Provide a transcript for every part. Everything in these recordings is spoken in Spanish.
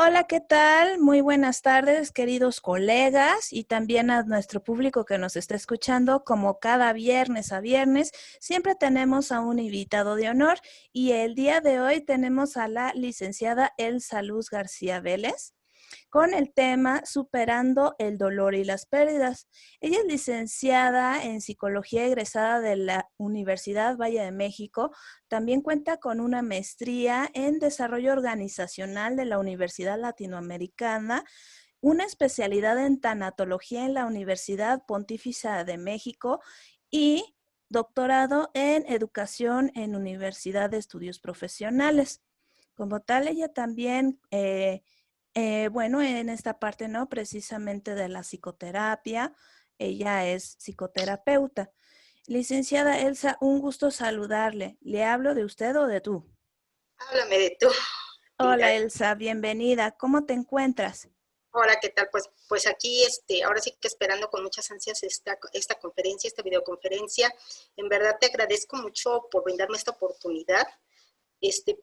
Hola, ¿qué tal? Muy buenas tardes, queridos colegas, y también a nuestro público que nos está escuchando. Como cada viernes a viernes, siempre tenemos a un invitado de honor y el día de hoy tenemos a la licenciada Elsa Luz García Vélez con el tema Superando el dolor y las pérdidas. Ella es licenciada en psicología egresada de la Universidad Valle de México. También cuenta con una maestría en desarrollo organizacional de la Universidad Latinoamericana, una especialidad en tanatología en la Universidad Pontificia de México y doctorado en educación en Universidad de Estudios Profesionales. Como tal, ella también bueno, en esta parte, ¿no? Precisamente de la psicoterapia, ella es psicoterapeuta. Licenciada Elsa, un gusto saludarle. ¿Le hablo de usted o de tú? Háblame de tú. Hola Elsa, bienvenida. ¿Cómo te encuentras? Hola, ¿qué tal? Pues aquí, ahora sí que esperando con muchas ansias esta conferencia, esta videoconferencia. En verdad te agradezco mucho por brindarme esta oportunidad,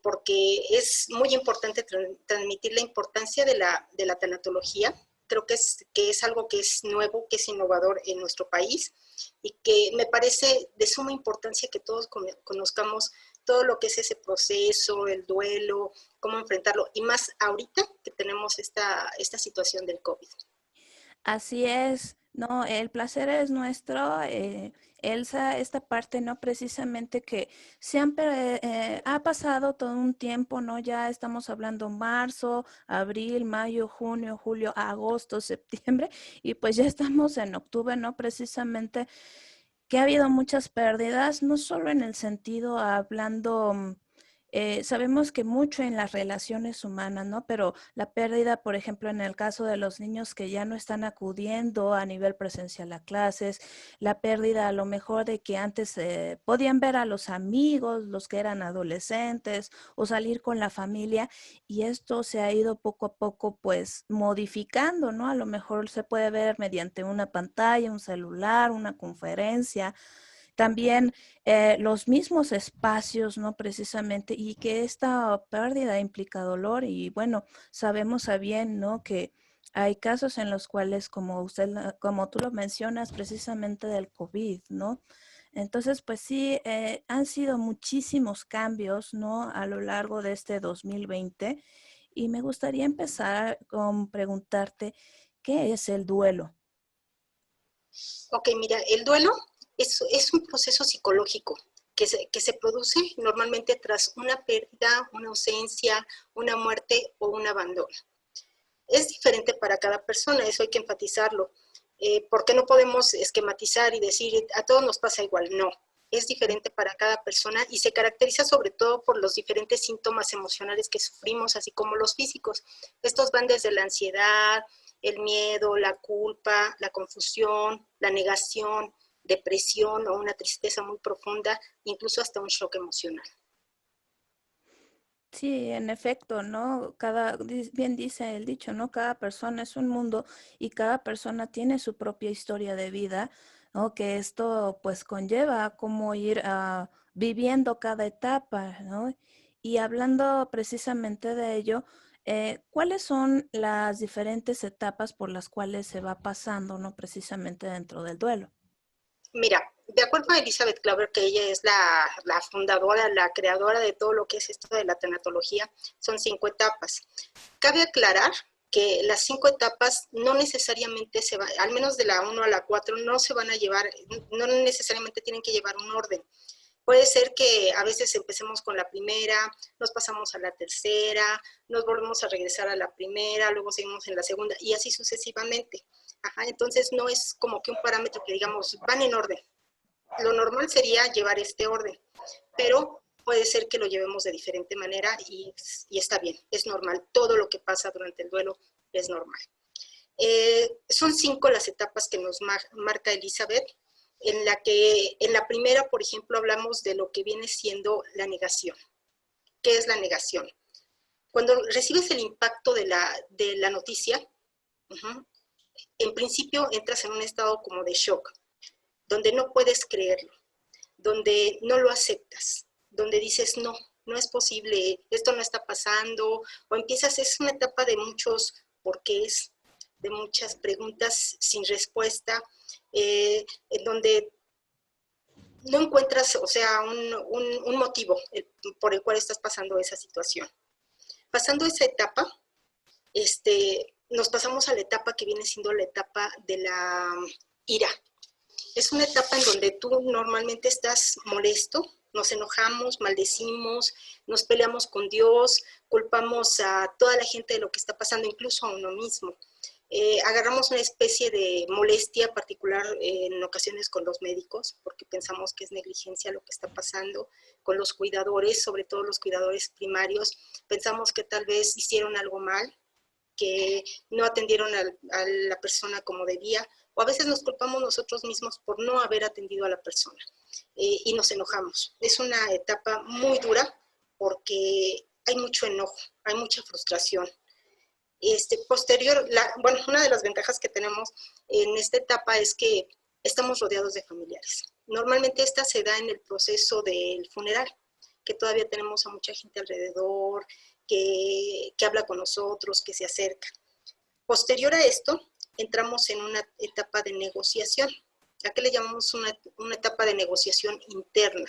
porque es muy importante transmitir la importancia de la tanatología. Creo que es algo que es nuevo, que es innovador en nuestro país y que me parece de suma importancia que todos conozcamos todo lo que es ese proceso, el duelo, cómo enfrentarlo, y más ahorita que tenemos esta situación del COVID. Así es, no, el placer es nuestro, Elsa, esta parte, ¿no? Precisamente que siempre ha pasado todo un tiempo, ¿no? Ya estamos hablando marzo, abril, mayo, junio, julio, agosto, septiembre, y pues ya estamos en octubre, ¿no? Precisamente que ha habido muchas pérdidas, no solo en el sentido hablando, sabemos que mucho en las relaciones humanas, ¿no? Pero la pérdida, por ejemplo, en el caso de los niños que ya no están acudiendo a nivel presencial a clases, la pérdida a lo mejor de que antes podían ver a los amigos, los que eran adolescentes, o salir con la familia, y esto se ha ido poco a poco, pues, modificando, ¿no? A lo mejor se puede ver mediante una pantalla, un celular, una conferencia, también los mismos espacios, ¿no? Precisamente, y que esta pérdida implica dolor y bueno, sabemos a bien, ¿no? Que hay casos en los cuales, como usted, como tú lo mencionas, precisamente del COVID, ¿no? Entonces, pues sí, han sido muchísimos cambios, ¿no? A lo largo de este 2020 y me gustaría empezar con preguntarte, ¿qué es el duelo? Ok, mira, el duelo es un proceso psicológico que se produce normalmente tras una pérdida, una ausencia, una muerte o un abandono. Es diferente para cada persona, eso hay que enfatizarlo, porque no podemos esquematizar y decir a todos nos pasa igual, no. Es diferente para cada persona y se caracteriza sobre todo por los diferentes síntomas emocionales que sufrimos, así como los físicos. Estos van desde la ansiedad, el miedo, la culpa, la confusión, la negación, depresión o una tristeza muy profunda, incluso hasta un shock emocional. Sí, en efecto, ¿no? Bien dice el dicho, ¿no? Cada persona es un mundo y cada persona tiene su propia historia de vida, ¿no? Que esto pues conlleva a cómo ir viviendo cada etapa, ¿no? Y hablando precisamente de ello, ¿cuáles son las diferentes etapas por las cuales se va pasando, ¿no? Precisamente dentro del duelo. Mira, de acuerdo a Elizabeth Klaver, que ella es la fundadora, la creadora de todo lo que es esto de la tanatología, son 5 etapas. Cabe aclarar que las 5 etapas no necesariamente se van, al menos de la 1 a la 4, no se van a llevar, no necesariamente tienen que llevar un orden. Puede ser que a veces empecemos con la primera, nos pasamos a la tercera, nos volvemos a regresar a la primera, luego seguimos en la segunda y así sucesivamente. Ajá, entonces no es como que un parámetro que digamos van en orden. Lo normal sería llevar este orden, pero puede ser que lo llevemos de diferente manera y está bien, es normal. Todo lo que pasa durante el duelo es normal. Son 5 las etapas que nos marca Elizabeth, en la primera, por ejemplo, hablamos de lo que viene siendo la negación. ¿Qué es la negación? Cuando recibes el impacto de la noticia, uh-huh, en principio entras en un estado como de shock, donde no puedes creerlo, donde no lo aceptas, donde dices no. no es posible, esto no está pasando, o empiezas, es una etapa de muchos porqués, de muchas preguntas sin respuesta, en donde no encuentras, o sea, un motivo por el cual estás pasando esa situación. Pasando esa etapa, nos pasamos a la etapa que viene siendo la etapa de la ira. Es una etapa en donde tú normalmente estás molesto, nos enojamos, maldecimos, nos peleamos con Dios, culpamos a toda la gente de lo que está pasando, incluso a uno mismo. Agarramos una especie de molestia particular en ocasiones con los médicos, porque pensamos que es negligencia lo que está pasando, con los cuidadores, sobre todo los cuidadores primarios, pensamos que tal vez hicieron algo mal, que no atendieron a la persona como debía, o a veces nos culpamos nosotros mismos por no haber atendido a la persona y nos enojamos. Es una etapa muy dura porque hay mucho enojo, hay mucha frustración. Bueno, una de las ventajas que tenemos en esta etapa es que estamos rodeados de familiares. Normalmente esta se da en el proceso del funeral, que todavía tenemos a mucha gente alrededor, que habla con nosotros, que se acerca. Posterior a esto, entramos en una etapa de negociación. ¿A qué le llamamos una etapa de negociación interna?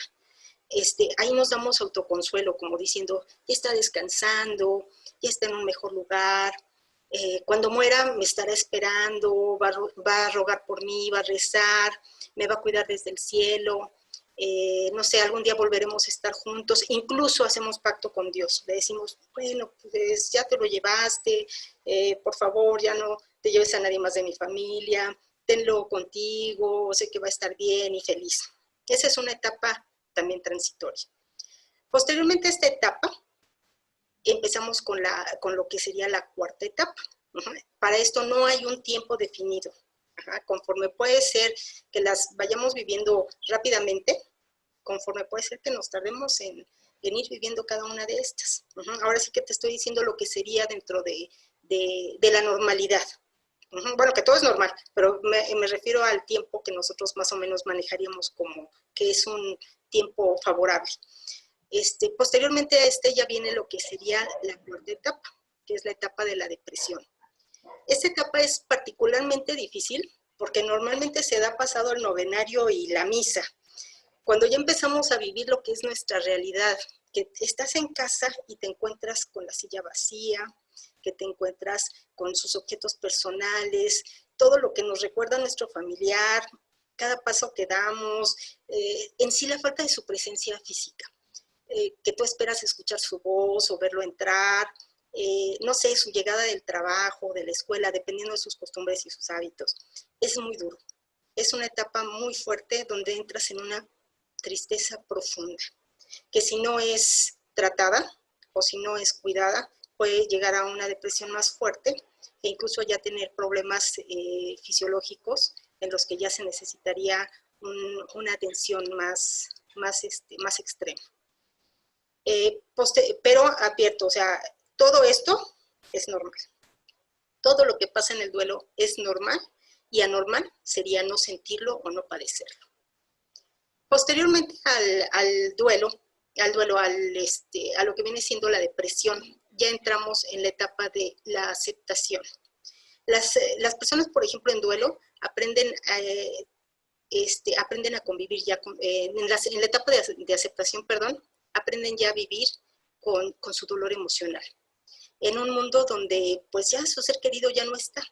Ahí nos damos autoconsuelo, como diciendo, ya está descansando, ya está en un mejor lugar, cuando muera me estará esperando, va a rogar por mí, va a rezar, me va a cuidar desde el cielo, no sé, algún día volveremos a estar juntos, incluso hacemos pacto con Dios, le decimos, bueno, pues ya te lo llevaste, por favor, ya no te lleves a nadie más de mi familia, tenlo contigo, sé que va a estar bien y feliz. Esa es una etapa también transitoria. Posteriormente a esta etapa, empezamos con lo que sería la cuarta etapa. Para esto no hay un tiempo definido. Conforme puede ser que las vayamos viviendo rápidamente, conforme puede ser que nos tardemos en ir viviendo cada una de estas. Ahora sí que te estoy diciendo lo que sería dentro de la normalidad. Bueno, que todo es normal, pero me refiero al tiempo que nosotros más o menos manejaríamos como que es un tiempo favorable. Posteriormente a ya viene lo que sería la cuarta etapa, que es la etapa de la depresión. Esta etapa es particularmente difícil porque normalmente se da pasado el novenario y la misa. Cuando ya empezamos a vivir lo que es nuestra realidad, que estás en casa y te encuentras con la silla vacía, que te encuentras con sus objetos personales, todo lo que nos recuerda a nuestro familiar, cada paso que damos, en sí la falta de su presencia física. Que tú esperas escuchar su voz o verlo entrar, no sé, su llegada del trabajo, de la escuela, dependiendo de sus costumbres y sus hábitos. Es muy duro. Es una etapa muy fuerte donde entras en una tristeza profunda, que si no es tratada o si no es cuidada, puede llegar a una depresión más fuerte e incluso ya tener problemas fisiológicos en los que ya se necesitaría una atención más extrema. Pero advierto, o sea, todo esto es normal. Todo lo que pasa en el duelo es normal y anormal sería no sentirlo o no padecerlo. Posteriormente al duelo, a lo que viene siendo la depresión, ya entramos en la etapa de la aceptación. Las personas, por ejemplo, en duelo aprenden a convivir ya en la etapa de aceptación, perdón, aprenden ya a vivir con su dolor emocional. En un mundo donde pues ya su ser querido ya no está.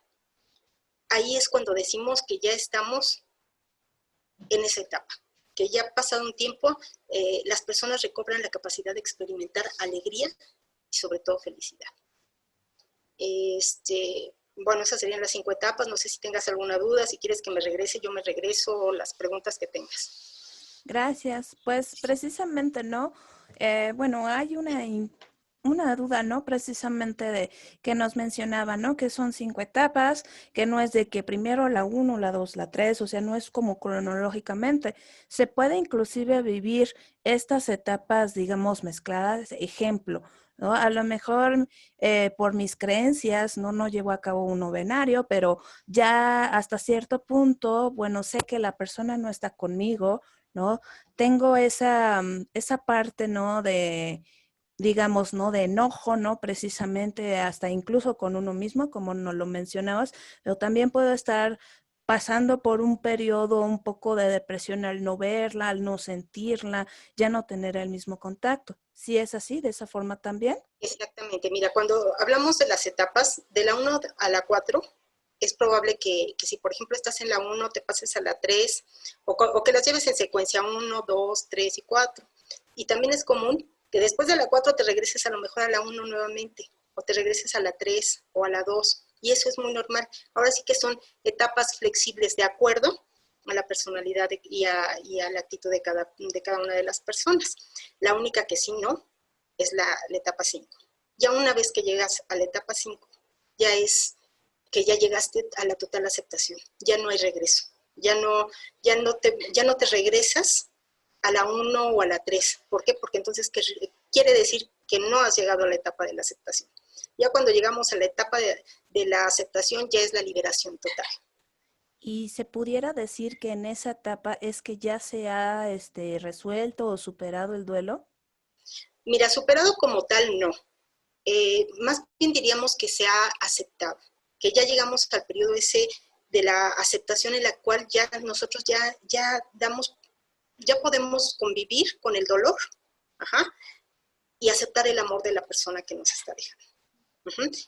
Ahí es cuando decimos que ya estamos en esa etapa, que ya ha pasado un tiempo, las personas recobran la capacidad de experimentar alegría y sobre todo felicidad. Bueno, esas serían las 5 etapas, no sé si tengas alguna duda, si quieres que me regrese, yo me regreso, o las preguntas que tengas. Gracias. Pues precisamente, ¿no? Bueno, hay una duda, ¿no? Precisamente de que nos mencionaba, ¿no? Que son 5 etapas, que no es de que primero la 1, la 2, la 3, o sea, no es como cronológicamente. Se puede inclusive vivir estas etapas, digamos, mezcladas. Ejemplo, ¿no? A lo mejor por mis creencias, no llevo a cabo un novenario, pero ya hasta cierto punto, bueno, sé que la persona no está conmigo, ¿no? Tengo esa parte, ¿no? De, digamos, ¿no? De enojo, ¿no? Precisamente hasta incluso con uno mismo, como nos lo mencionabas, pero también puedo estar pasando por un periodo un poco de depresión al no verla, al no sentirla, ya no tener el mismo contacto. Si es así, de esa forma también. Exactamente. Mira, cuando hablamos de las etapas, de la 1 a la 4, es probable que si, por ejemplo, estás en la 1, te pases a la 3, o que las lleves en secuencia 1, 2, 3 y 4. Y también es común que después de la 4 te regreses a lo mejor a la 1 nuevamente, o te regreses a la 3 o a la 2. Y eso es muy normal. Ahora sí que son etapas flexibles de acuerdo a la personalidad y a la actitud de cada una de las personas. La única que sí no es la etapa 5. Ya una vez que llegas a la etapa 5, ya es que ya llegaste a la total aceptación, ya no hay regreso, ya no te regresas a la 1 o a la 3. ¿Por qué? Porque entonces quiere decir que no has llegado a la etapa de la aceptación. Ya cuando llegamos a la etapa de la aceptación, ya es la liberación total. Y se pudiera decir que en esa etapa es que ya se ha resuelto o superado el duelo. Mira, superado como tal, no. Más bien diríamos que se ha aceptado, que ya llegamos al periodo ese de la aceptación en la cual ya nosotros ya podemos convivir con el dolor, ajá, y aceptar el amor de la persona que nos está dejando.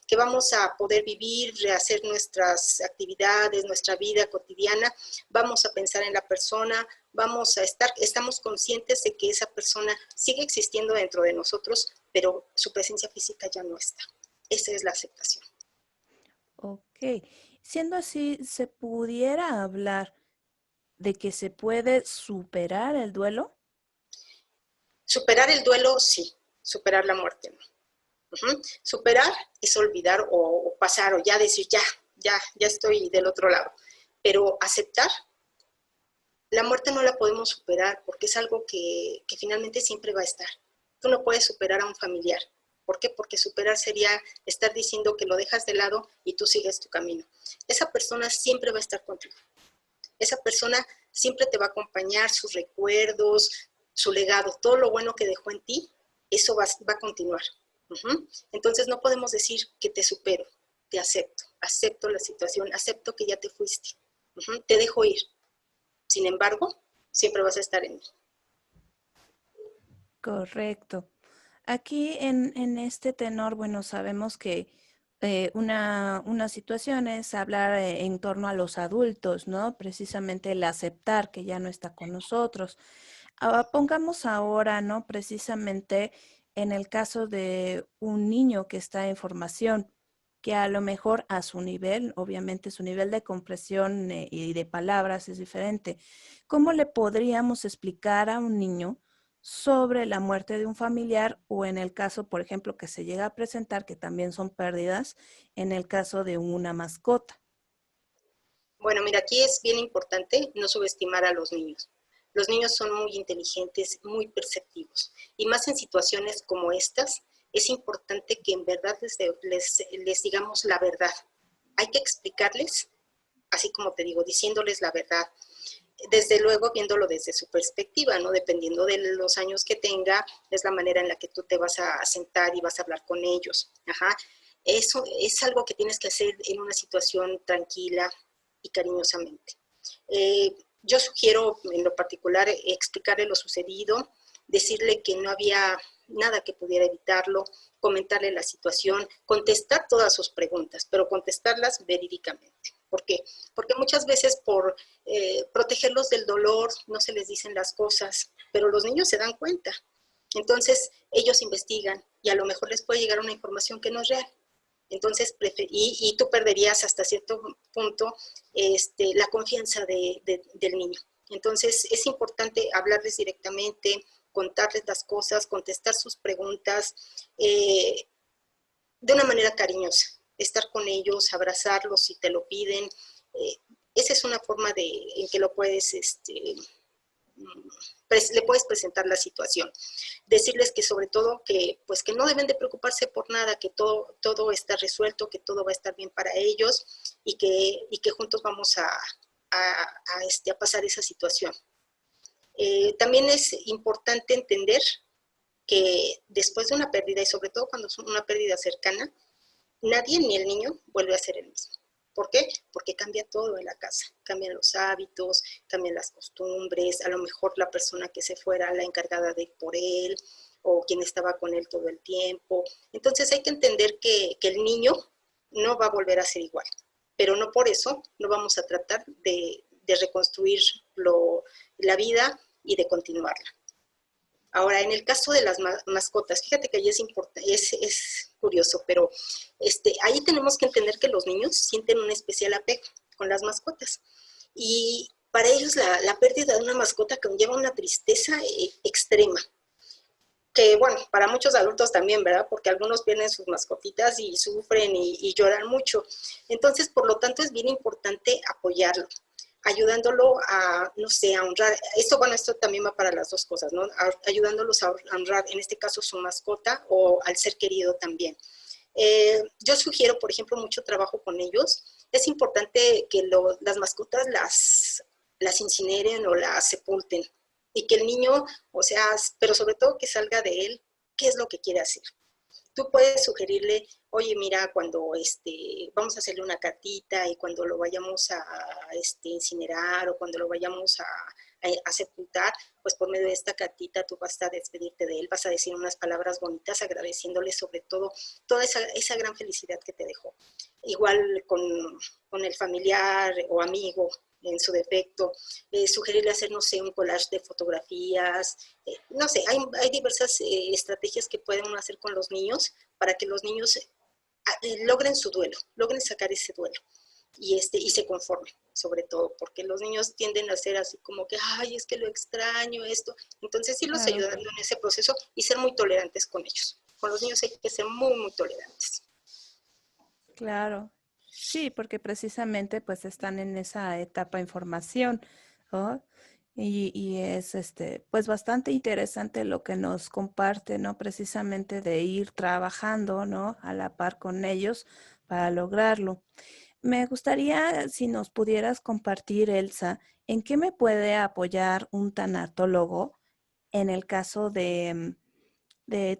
Que vamos a poder vivir, rehacer nuestras actividades, nuestra vida cotidiana, vamos a pensar en la persona, estamos conscientes de que esa persona sigue existiendo dentro de nosotros, pero su presencia física ya no está. Esa es la aceptación. Ok. Siendo así, ¿se pudiera hablar de que se puede superar el duelo? Superar el duelo, sí, superar la muerte, no. Superar es olvidar o pasar o ya decir, ya estoy del otro lado. Pero aceptar, la muerte no la podemos superar porque es algo que finalmente siempre va a estar. Tú no puedes superar a un familiar. ¿Por qué? Porque superar sería estar diciendo que lo dejas de lado y tú sigues tu camino. Esa persona siempre va a estar contigo. Esa persona siempre te va a acompañar, sus recuerdos, su legado, todo lo bueno que dejó en ti, eso va a continuar. Entonces no podemos decir que te supero, te acepto la situación, acepto que ya te fuiste, te dejo ir. Sin embargo, siempre vas a estar en mí. Correcto. Aquí en este tenor, bueno, sabemos que una situación es hablar en torno a los adultos, ¿no? Precisamente el aceptar que ya no está con nosotros. Pongamos ahora, ¿no? Precisamente en el caso de un niño que está en formación, que a lo mejor a su nivel, obviamente su nivel de comprensión y de palabras es diferente. ¿Cómo le podríamos explicar a un niño sobre la muerte de un familiar o en el caso, por ejemplo, que se llega a presentar, que también son pérdidas, en el caso de una mascota? Bueno, mira, aquí es bien importante no subestimar a los niños. Los niños son muy inteligentes, muy perceptivos, y más en situaciones como estas, es importante que en verdad les digamos la verdad. Hay que explicarles, así como te digo, diciéndoles la verdad, desde luego viéndolo desde su perspectiva, ¿no? Dependiendo de los años que tenga, es la manera en la que tú te vas a sentar y vas a hablar con ellos. Ajá. Eso es algo que tienes que hacer en una situación tranquila y cariñosamente. Yo sugiero en lo particular explicarle lo sucedido, decirle que no había nada que pudiera evitarlo, comentarle la situación, contestar todas sus preguntas, pero contestarlas verídicamente. ¿Por qué? Porque muchas veces por protegerlos del dolor no se les dicen las cosas, pero los niños se dan cuenta. Entonces ellos investigan y a lo mejor les puede llegar una información que no es real. Entonces, y tú perderías hasta cierto punto la confianza del niño. Entonces, es importante hablarles directamente, contarles las cosas, contestar sus preguntas de una manera cariñosa, estar con ellos, abrazarlos si te lo piden. Eh, Esa es una forma en que lo puedes le puedes presentar la situación. Decirles que sobre todo que, pues, que no deben de preocuparse por nada, que todo está resuelto, que todo va a estar bien para ellos y que juntos vamos a pasar esa situación. También es importante entender que después de una pérdida, y sobre todo cuando es una pérdida cercana, nadie ni el niño vuelve a ser el mismo. ¿Por qué? Porque cambia todo en la casa, cambian los hábitos, cambian las costumbres, a lo mejor la persona que se fuera la encargada de ir por él, o quien estaba con él todo el tiempo. Entonces hay que entender que el niño no va a volver a ser igual, pero no por eso no vamos a tratar de reconstruir la vida y de continuarla. Ahora, en el caso de las mascotas, fíjate que ahí es curioso, pero ahí tenemos que entender que los niños sienten un especial apego con las mascotas. Y para ellos la pérdida de una mascota conlleva una tristeza extrema. Que bueno, para muchos adultos también, ¿verdad? Porque algunos pierden sus mascotitas y sufren y lloran mucho. Entonces, por lo tanto, es bien importante apoyarlo, ayudándolo a, no sé, a honrar. Esto, bueno, esto también va para las dos cosas, ¿no? Ayudándolos a honrar, en este caso, su mascota o al ser querido también. Yo sugiero, por ejemplo, mucho trabajo con ellos. Es importante que las mascotas las incineren o las sepulten y que el niño, o sea, pero sobre todo que salga de él, qué es lo que quiere hacer. Tú puedes sugerirle, oye, mira, cuando vamos a hacerle una cartita y cuando lo vayamos a incinerar o cuando lo vayamos a sepultar, pues por medio de esta cartita tú vas a despedirte de él, vas a decir unas palabras bonitas agradeciéndole sobre todo toda esa gran felicidad que te dejó. Igual con el familiar o amigo en su defecto, sugerirle hacer, no sé, un collage de fotografías, no sé, hay diversas estrategias que pueden hacer con los niños para que los niños logren su duelo, logren sacar ese duelo y se conformen, sobre todo, porque los niños tienden a ser así como que, ay, es que lo extraño, esto. Entonces, irlos Claro, ayudando en ese proceso y ser muy tolerantes con ellos. Con los niños hay que ser muy, muy tolerantes. claro. Sí, porque precisamente pues están en esa etapa en formación, ¿no? Y es pues bastante interesante lo que nos comparte, ¿no? Precisamente de ir trabajando, ¿no? A la par con ellos para lograrlo. Me gustaría si nos pudieras compartir, Elsa, ¿en qué me puede apoyar un tanatólogo en el caso de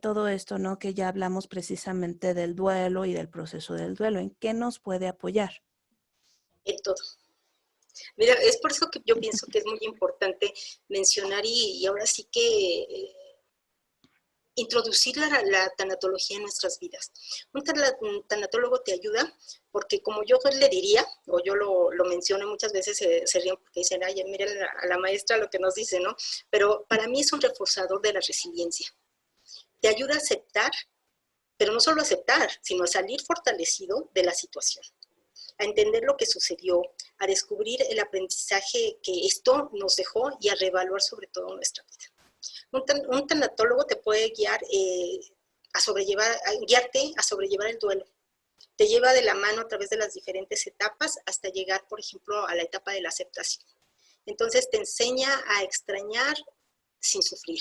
todo esto, ¿no? Que ya hablamos precisamente del duelo y del proceso del duelo. ¿En qué nos puede apoyar? En todo. Mira, es por eso que yo pienso que es muy importante mencionar y ahora sí que introducir la tanatología en nuestras vidas. Un tanatólogo te ayuda porque como yo le diría, o yo lo menciono muchas veces, se ríen porque dicen, ay, miren a la maestra lo que nos dice, ¿no? Pero para mí es un reforzador de la resiliencia. Te ayuda a aceptar, pero no solo a aceptar, sino a salir fortalecido de la situación, a entender lo que sucedió, a descubrir el aprendizaje que esto nos dejó y a reevaluar sobre todo nuestra vida. Un tanatólogo te puede guiar guiarte a sobrellevar el duelo. Te lleva de la mano a través de las diferentes etapas hasta llegar, por ejemplo, a la etapa de la aceptación. Entonces te enseña a extrañar sin sufrir.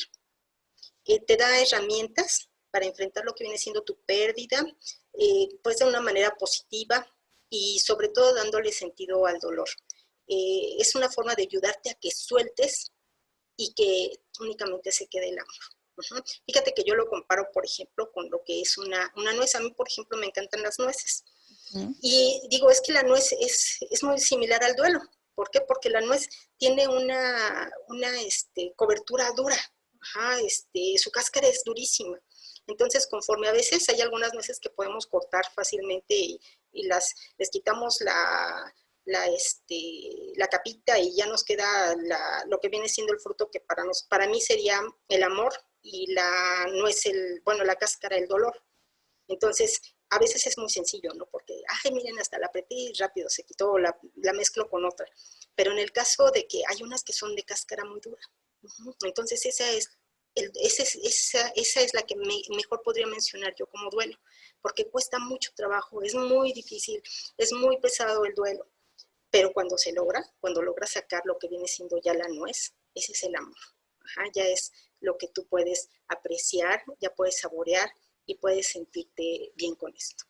Te da herramientas para enfrentar lo que viene siendo tu pérdida, pues de una manera positiva y sobre todo dándole sentido al dolor. Es una forma de ayudarte a que sueltes y que únicamente se quede el amor. Uh-huh. Fíjate que yo lo comparo, por ejemplo, con lo que es una nuez. A mí, por ejemplo, me encantan las nueces. ¿Mm? Y digo, es que la nuez es muy similar al duelo. ¿Por qué? Porque la nuez tiene una cobertura dura. Ajá, su cáscara es durísima. Entonces, conforme a veces hay algunas nueces que podemos cortar fácilmente y les quitamos la capita y ya nos queda lo que viene siendo el fruto que para mí sería el amor y la nuez, la cáscara, el dolor. Entonces, a veces es muy sencillo, ¿no? Porque, ay, miren, hasta la apreté y rápido se quitó, la mezclo con otra. Pero en el caso de que hay unas que son de cáscara muy dura, entonces esa es la que mejor podría mencionar yo como duelo, porque cuesta mucho trabajo, es muy difícil, es muy pesado el duelo, pero cuando logra sacar lo que viene siendo ya la nuez, ese es el amor. Ajá, ya es lo que tú puedes apreciar, ya puedes saborear y puedes sentirte bien con esto.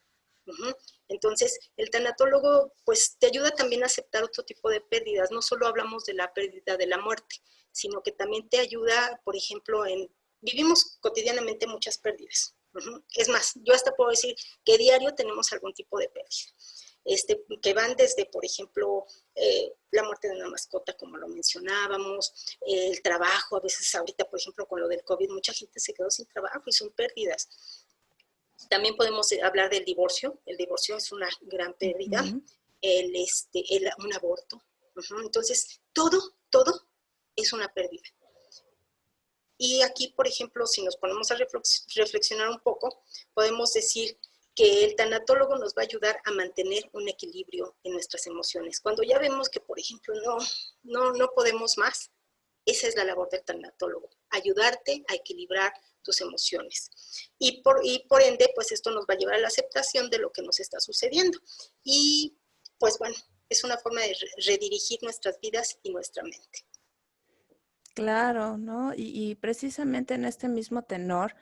Uh-huh. Entonces, el tanatólogo pues te ayuda también a aceptar otro tipo de pérdidas. No solo hablamos de la pérdida de la muerte, sino que también te ayuda, por ejemplo, vivimos cotidianamente muchas pérdidas. Es más, yo hasta puedo decir que diario tenemos algún tipo de pérdida. Que van desde, por ejemplo, la muerte de una mascota, como lo mencionábamos, el trabajo, a veces ahorita, por ejemplo, con lo del COVID, mucha gente se quedó sin trabajo y son pérdidas. También podemos hablar del divorcio. El divorcio es una gran pérdida. Un aborto. Entonces, todo es una pérdida. Y aquí, por ejemplo, si nos ponemos a reflexionar un poco, podemos decir que el tanatólogo nos va a ayudar a mantener un equilibrio en nuestras emociones. Cuando ya vemos que, por ejemplo, no podemos más, esa es la labor del tanatólogo, ayudarte a equilibrar tus emociones. Y por ende, pues esto nos va a llevar a la aceptación de lo que nos está sucediendo. Y pues bueno, es una forma de redirigir nuestras vidas y nuestra mente. Claro, ¿no? Y precisamente en este mismo tenor,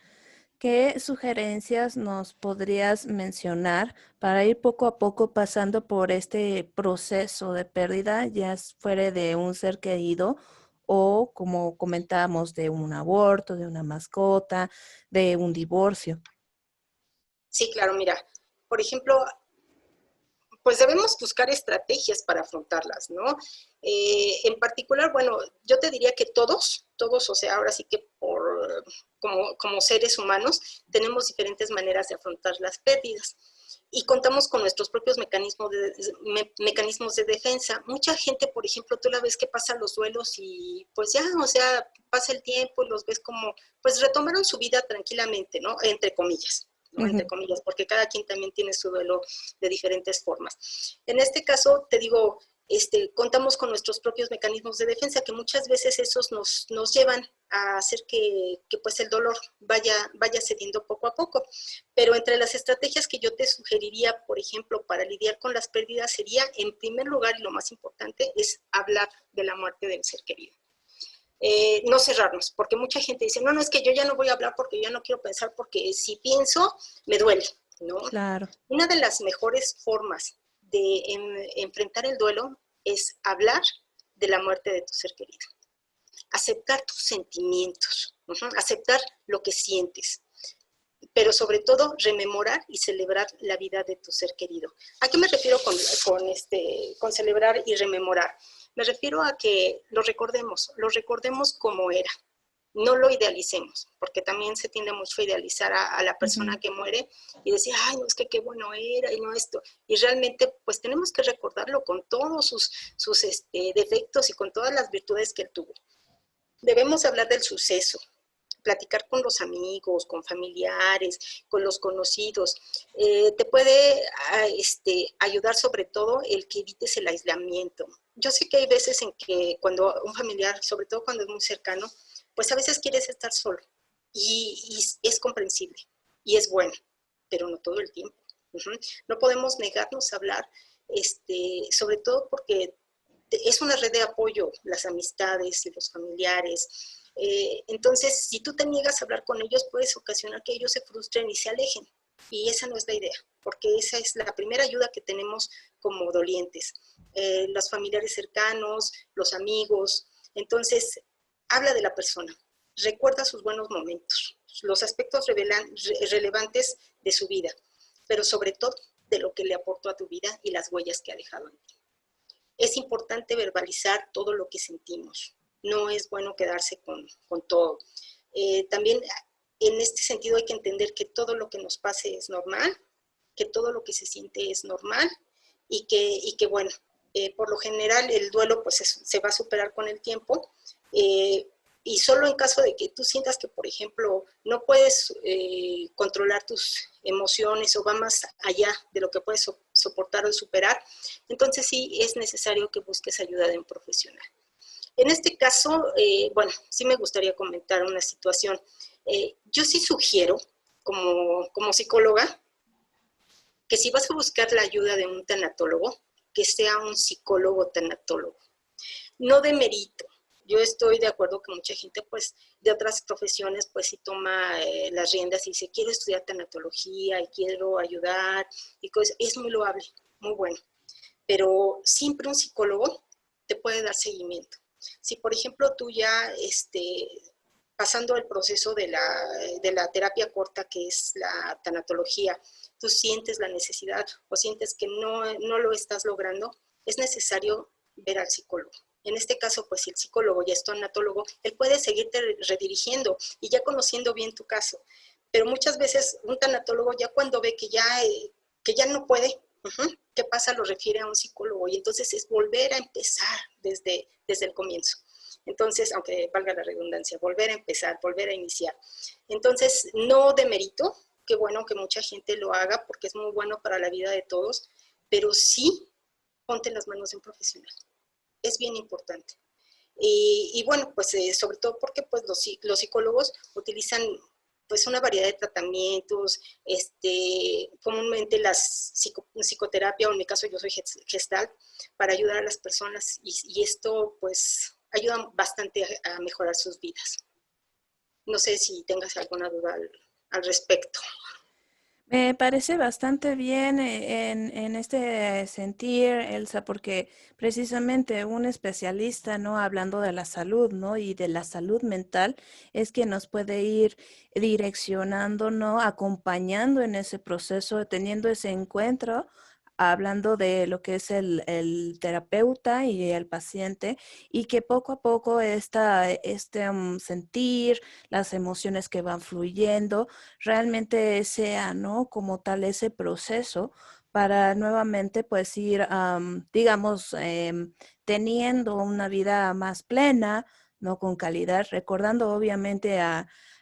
¿qué sugerencias nos podrías mencionar para ir poco a poco pasando por este proceso de pérdida, ya fuera de un ser querido o, como comentábamos, de un aborto, de una mascota, de un divorcio? Sí, claro, mira, por ejemplo, pues debemos buscar estrategias para afrontarlas, ¿no? En particular, bueno, yo te diría que todos, o sea, ahora sí que como seres humanos, tenemos diferentes maneras de afrontar las pérdidas y contamos con nuestros propios mecanismos de defensa. Mucha gente, por ejemplo, tú la ves que pasa los duelos y pues ya, o sea, pasa el tiempo y los ves como, pues retomaron su vida tranquilamente, ¿no? Entre comillas. ¿no? Entre comillas, porque cada quien también tiene su duelo de diferentes formas. En este caso, te digo, contamos con nuestros propios mecanismos de defensa, que muchas veces esos nos llevan a hacer que pues el dolor vaya cediendo poco a poco. Pero entre las estrategias que yo te sugeriría, por ejemplo, para lidiar con las pérdidas, sería, en primer lugar, y lo más importante, es hablar de la muerte del ser querido. No cerrarnos, porque mucha gente dice, no, es que yo ya no voy a hablar porque ya no quiero pensar, porque si pienso, me duele, ¿no? Claro. Una de las mejores formas de enfrentar el duelo es hablar de la muerte de tu ser querido. Aceptar tus sentimientos, aceptar lo que sientes, pero sobre todo rememorar y celebrar la vida de tu ser querido. ¿A qué me refiero con celebrar y rememorar? Me refiero a que lo recordemos como era, no lo idealicemos, porque también se tiende mucho a idealizar a la persona que muere y decir, ay, no, es que qué bueno era y no esto. Y realmente, pues tenemos que recordarlo con todos sus defectos y con todas las virtudes que él tuvo. Debemos hablar del suceso, platicar con los amigos, con familiares, con los conocidos. Te puede ayudar sobre todo el que evites el aislamiento. Yo sé que hay veces en que cuando un familiar, sobre todo cuando es muy cercano, pues a veces quieres estar solo y es comprensible y es bueno, pero no todo el tiempo. No podemos negarnos a hablar, sobre todo porque es una red de apoyo, las amistades y los familiares. Entonces, si tú te niegas a hablar con ellos, puedes ocasionar que ellos se frustren y se alejen. Y esa no es la idea, porque esa es la primera ayuda que tenemos como dolientes. Los familiares cercanos, los amigos. Entonces, habla de la persona, recuerda sus buenos momentos, los aspectos relevantes de su vida, pero sobre todo de lo que le aportó a tu vida y las huellas que ha dejado en ti. Es importante verbalizar todo lo que sentimos. No es bueno quedarse con todo. También en este sentido hay que entender que todo lo que nos pase es normal, que todo lo que se siente es normal y que bueno, por lo general el duelo pues se va a superar con el tiempo. Y solo en caso de que tú sientas que, por ejemplo, no puedes controlar tus emociones o va más allá de lo que puedes soportar o superar, entonces sí es necesario que busques ayuda de un profesional. En este caso, bueno, sí me gustaría comentar una situación. Yo sí sugiero, como psicóloga, que si vas a buscar la ayuda de un tanatólogo, que sea un psicólogo tanatólogo. No demerito. Yo estoy de acuerdo que mucha gente, pues, de otras profesiones, pues, sí toma las riendas y dice, quiero estudiar tanatología y quiero ayudar, y cosas. Es muy loable, muy bueno. Pero siempre un psicólogo te puede dar seguimiento. Si, por ejemplo, tú ya pasando el proceso de la terapia corta, que es la tanatología, tú sientes la necesidad o sientes que no lo estás logrando, es necesario ver al psicólogo. En este caso, pues si el psicólogo ya es tanatólogo, él puede seguirte redirigiendo y ya conociendo bien tu caso. Pero muchas veces un tanatólogo ya cuando ve que ya no puede, ¿qué pasa? Lo refiere a un psicólogo y entonces es volver a empezar desde el comienzo. Entonces, aunque valga la redundancia, volver a empezar, volver a iniciar. Entonces, no demerito, qué bueno que mucha gente lo haga porque es muy bueno para la vida de todos, pero sí ponte en las manos de un profesional. Es bien importante. Y bueno, pues sobre todo porque pues los psicólogos utilizan pues una variedad de tratamientos, comúnmente psicoterapia, o en mi caso yo soy gestalt, para ayudar a las personas y esto pues ayuda bastante a mejorar sus vidas. No sé si tengas alguna duda al respecto. Me parece bastante bien en este sentir, Elsa, porque precisamente un especialista, ¿no? Hablando de la salud, ¿no? Y de la salud mental, es quien nos puede ir direccionando, ¿no? Acompañando en ese proceso, teniendo ese encuentro, hablando de lo que es el terapeuta y el paciente, y que poco a poco sentir, las emociones que van fluyendo, realmente sea, ¿no? Como tal ese proceso para nuevamente pues ir, digamos, teniendo una vida más plena, ¿no? Con calidad, recordando obviamente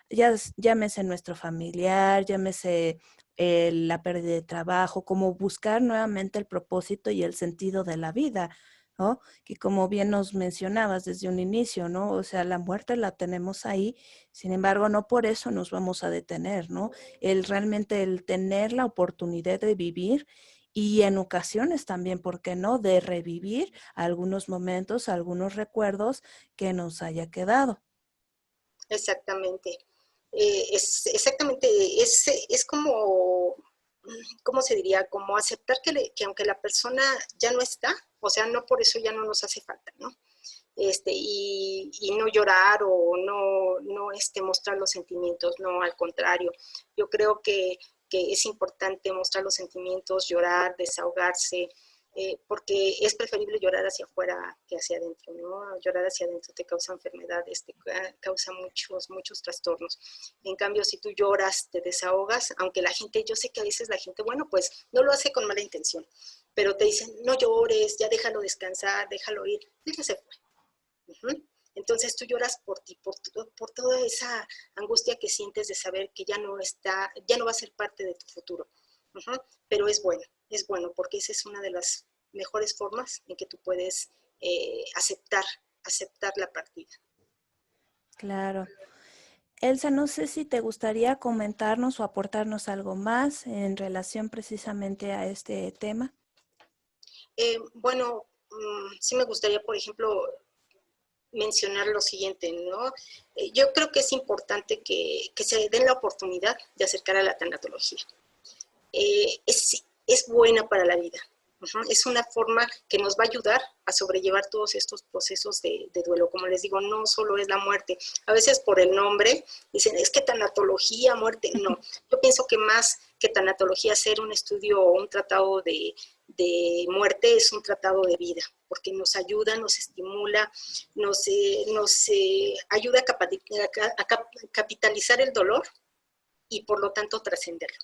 llámese nuestro familiar, llámese la pérdida de trabajo, como buscar nuevamente el propósito y el sentido de la vida, ¿no? Que como bien nos mencionabas desde un inicio, ¿no? O sea, la muerte la tenemos ahí, sin embargo, no por eso nos vamos a detener, ¿no? El tener la oportunidad de vivir y en ocasiones también, ¿por qué no?, de revivir algunos momentos, algunos recuerdos que nos haya quedado. Exactamente. Exactamente, es como, ¿cómo se diría? Como aceptar que aunque la persona ya no está, o sea, no por eso ya no nos hace falta, ¿no? Y no llorar o no mostrar los sentimientos, no, al contrario. Yo creo que es importante mostrar los sentimientos, llorar, desahogarse, porque es preferible llorar hacia afuera que hacia adentro, ¿no? Llorar hacia adentro te causa enfermedades, te causa muchos trastornos. En cambio, si tú lloras, te desahogas, aunque la gente, yo sé que a veces la gente, bueno, pues no lo hace con mala intención, pero te dicen, no llores, ya déjalo descansar, déjalo ir, déjase fue. Entonces tú lloras por ti, por toda esa angustia que sientes de saber que ya no está, ya no va a ser parte de tu futuro. Pero es bueno, porque esa es una de las mejores formas en que tú puedes aceptar la partida. Claro. Elsa, no sé si te gustaría comentarnos o aportarnos algo más en relación precisamente a este tema. Bueno, sí me gustaría, por ejemplo, mencionar lo siguiente, ¿no? Yo creo que es importante que se den la oportunidad de acercar a la tanatología. Es buena para la vida. Es una forma que nos va a ayudar a sobrellevar todos estos procesos de duelo. Como les digo, no solo es la muerte. A veces por el nombre dicen, es que tanatología, muerte. No, yo pienso que más que tanatología, hacer un estudio o un tratado de muerte es un tratado de vida, porque nos ayuda, nos estimula, nos ayuda a capitalizar el dolor y por lo tanto trascenderlo.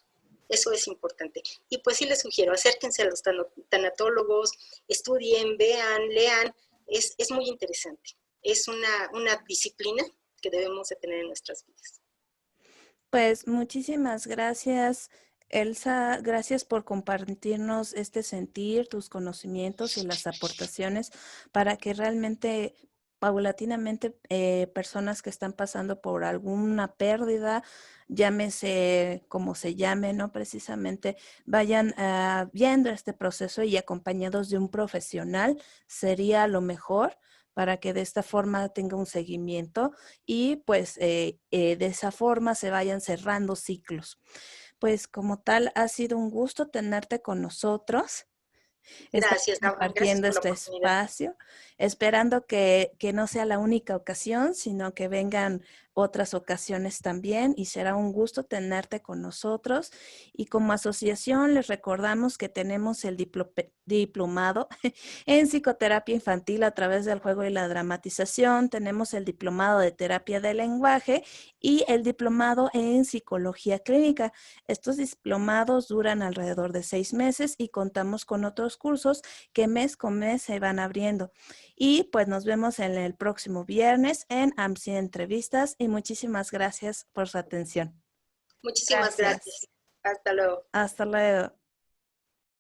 Eso es importante. Y pues sí les sugiero, acérquense a los tanatólogos, estudien, vean, lean. Es muy interesante. Es una disciplina que debemos de tener en nuestras vidas. Pues muchísimas gracias, Elsa. Gracias por compartirnos este sentir, tus conocimientos y las aportaciones para que realmente paulatinamente personas que están pasando por alguna pérdida, llámese como se llame, ¿no? Precisamente vayan viendo este proceso y acompañados de un profesional sería lo mejor para que de esta forma tenga un seguimiento y pues de esa forma se vayan cerrando ciclos. Pues como tal, ha sido un gusto tenerte con nosotros. estar Gracias, Laura. Gracias compartiendo por la este oportunidad. espacio, esperando que no sea la única ocasión, sino que vengan otras ocasiones también y será un gusto tenerte con nosotros. Y como asociación les recordamos que tenemos el diplomado en psicoterapia infantil a través del juego y la dramatización, tenemos el diplomado de terapia del lenguaje y el diplomado en psicología clínica. Estos diplomados duran alrededor de 6 meses y contamos con otros cursos que mes con mes se van abriendo. Y pues nos vemos en el próximo viernes en AMSI Entrevistas y muchísimas gracias por su atención. Muchísimas Gracias. gracias. Hasta luego. Hasta luego.